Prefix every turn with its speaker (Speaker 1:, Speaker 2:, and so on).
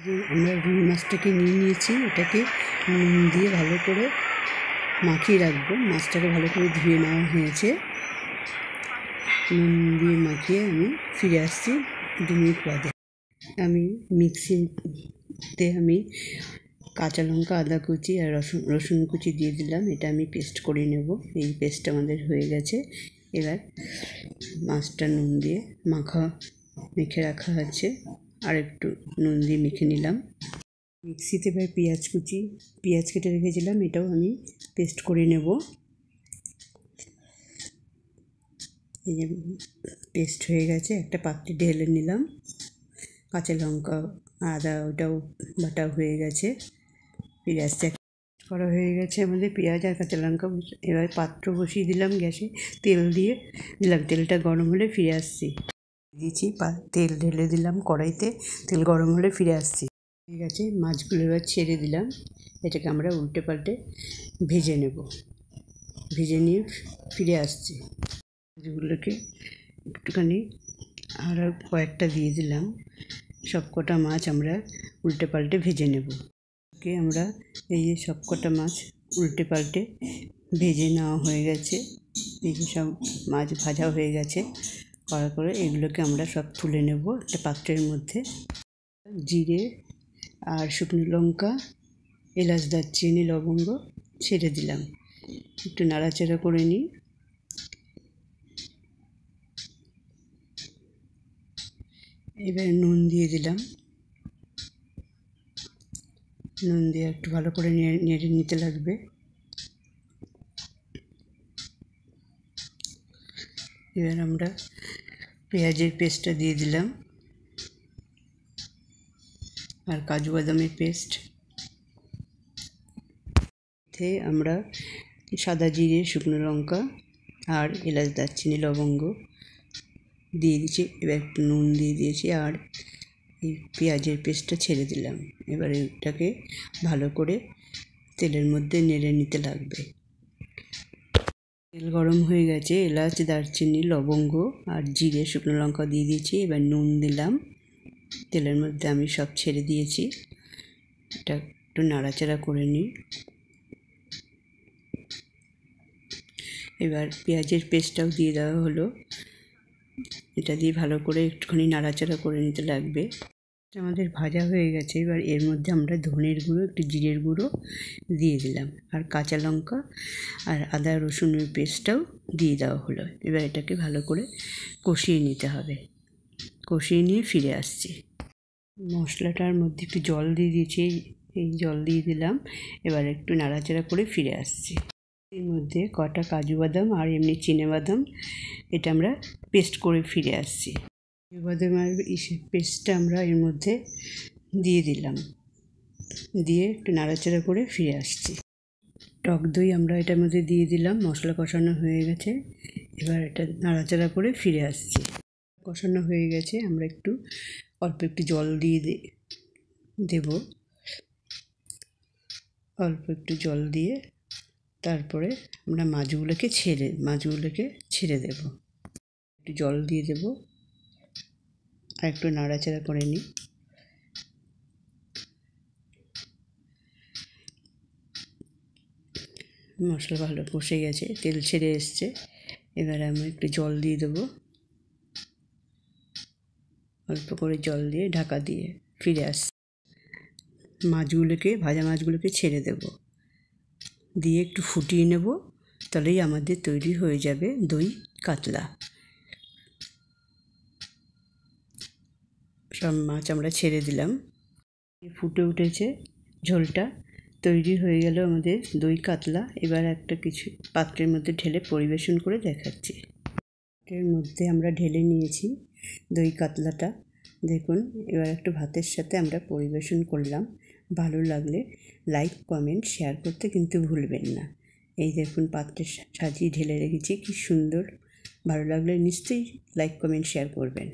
Speaker 1: যে আমরা রুই মাছটাকে নিয়েছি, এটাকে নুন দিয়ে ভালো করে মাখিয়ে রাখবো। মাছটাকে ভালো করে ধুয়ে নেওয়া হয়েছে, নুন দিয়ে মাখিয়ে আমি ফিরে আসছি 2 মিনিট বাদে। আমি মিক্সিতে কাঁচা লঙ্কা, আদা কুচি আর রসুন কুচি দিয়ে দিলাম। এটা আমি পেস্ট করে নেব। এই পেস্ট আমাদের হয়ে গেছে। এবার মাছটা নুন দিয়ে মেখে রাখা আছে, আর একটু নুন দিয়ে মেখে নিলাম। মিক্সিতে এবার পেঁয়াজ কেটে রেখেছিলাম, এটাও আমি পেস্ট করে নেব। এই যে পেস্ট হয়ে গেছে, একটা পাত্রে ঢেলে নিলাম। কাঁচা লঙ্কা, আদা ওটাও বাটা হয়ে গেছে। পেঁয়াজটা করা হয়ে গেছে আমাদের, পেঁয়াজ আর কাঁচা লঙ্কা। এবার পাত্র বসিয়ে দিলাম গ্যাসে, তেল দিয়ে দিলাম। তেলটা গরম হলে ফিরে আসছি। দিয়েছি তেল ঢেলে দিলাম কড়াইতে, তেল গরম হলে ফিরে আসছি। হয়ে গেছে, মাছগুলো এবার ছেড়ে দিলাম। এটাকে আমরা উল্টে পাল্টে ভেজে নেব। ভেজে নিয়ে ফিরে আসছি। মাছগুলোকে একটুখানি আরও কয়েকটা দিয়ে দিলাম। সব কটা মাছ আমরা উল্টে পাল্টে ভেজে নেব। আমরা এই যে সব কটা মাছ উল্টে পাল্টে ভেজে নেওয়া হয়ে গেছে। এই যে সব মাছ ভাজা হয়ে গেছে। করার পরে এগুলোকে আমরা সব তুলে নেব একটা পাত্রের মধ্যে। জিরে আর শুকনো লঙ্কা, এলাচ, দারচিনি, লবঙ্গ ছেড়ে দিলাম। একটু নাড়াচাড়া করে নিই। এবার নুন দিয়ে দিলাম। নুন দিয়ে একটু ভালো করে নেড়ে নিতে লাগবে। এবার আমরা পেঁয়াজের পেস্টটা দিয়ে দিলাম, আর কাজু বাদামের পেস্ট। আমরা সাদা জিরে, শুকনো লঙ্কা আর এলাচ, দারচিনি, লবঙ্গ দিয়ে দিয়েছি। এবার একটু নুন দিয়ে দিয়েছি, আর এই পেঁয়াজের পেস্টটা ছেড়ে দিলাম। এবার এটাকে ভালো করে তেলের মধ্যে নেড়ে নিতে লাগবে। তেল গরম হয়ে গেছে, এলাচ, দারচিনি, লবঙ্গ আর জিরে, শুকনো লঙ্কা দিয়ে দিয়েছি। এবার নুন দিলাম। তেলের মধ্যে আমি সব ছেড়ে দিয়েছি। এটা একটু নাড়াচাড়া করে নিই। এবার পেঁয়াজের পেস্টটাও দিয়ে দেওয়া হলো। এটা দিয়ে ভালো করে একটুখানি নাড়াচাড়া করে নিতে লাগবে। আমাদের ভাজা হয়ে গেছে। এবার এর মধ্যে আমরা ধনের গুঁড়ো, একটু জিরের গুঁড়ো দিয়ে দিলাম, আর কাঁচা লঙ্কা আর আদা রসুনের পেস্টটাও দিয়ে দেওয়া হলো। এবার এটাকে ভালো করে কষিয়ে নিতে হবে। কষিয়ে নিয়ে ফিরে আসছি। মশলাটার মধ্যে একটু জল দিয়ে দিয়েছি, এই জল দিয়ে দিলাম। এবার একটু নাড়াচাড়া করে ফিরে আসছি। এর মধ্যে কটা কাজু বাদাম আর এমনি চিনেবাদাম, এটা আমরা পেস্ট করে ফিরে আসছি। কাজু বাদাম আর পেস্টটা আমরা এর মধ্যে দিয়ে দিলাম, দিয়ে একটু নাড়াচাড়া করে ফিরে আসছি। টক দই আমরা এটার মধ্যে দিয়ে দিলাম। মশলা কষানো হয়ে গেছে। এবার এটা নাড়াচাড়া করে ফিরে আসছি। কষানো হয়ে গেছে, আমরা অল্প একটু জল দিয়ে দেব। অল্প একটু জল দিয়ে তারপরে আমরা মাছগুলোকে ছেড়ে দেব। একটু জল দিয়ে দেব, আর একটু নাড়াচাড়া করে নিই। মশলা ভালো কষে গেছে, তেল ছেড়ে এসছে। এবারে আমি একটু জল দিয়ে দেবো। অল্প করে জল দিয়ে ঢাকা দিয়ে ফিরে আসছি। ভাজা মাছগুলোকে ছেড়ে দেব, দিয়ে একটু ফুটিয়ে নেব। তাহলেই আমাদের তৈরি হয়ে যাবে দই কাতলা। সব মাছ আমরা ছেড়ে দিলাম, ফুটে উঠেছে, ঝোলটা তৈরি হয়ে গেল আমাদের দই কাতলা। এবার একটা কিছু পাত্রের মধ্যে ঢেলে পরিবেশন করে দেখাচ্ছি। এর মধ্যে আমরা ঢেলে নিয়েছি দই কাতলাটা, দেখুন। এবার একটু ভাতের সাথে আমরা পরিবেশন করলাম। ভালো লাগলে লাইক, কমেন্ট, শেয়ার করতে কিন্তু ভুলবেন না। এই দেখুন, পাত্রে সাজিয়ে ঢেলে রেখেছি, কি সুন্দর। ভালো লাগলে নিশ্চয়ই লাইক, কমেন্ট, শেয়ার করবেন।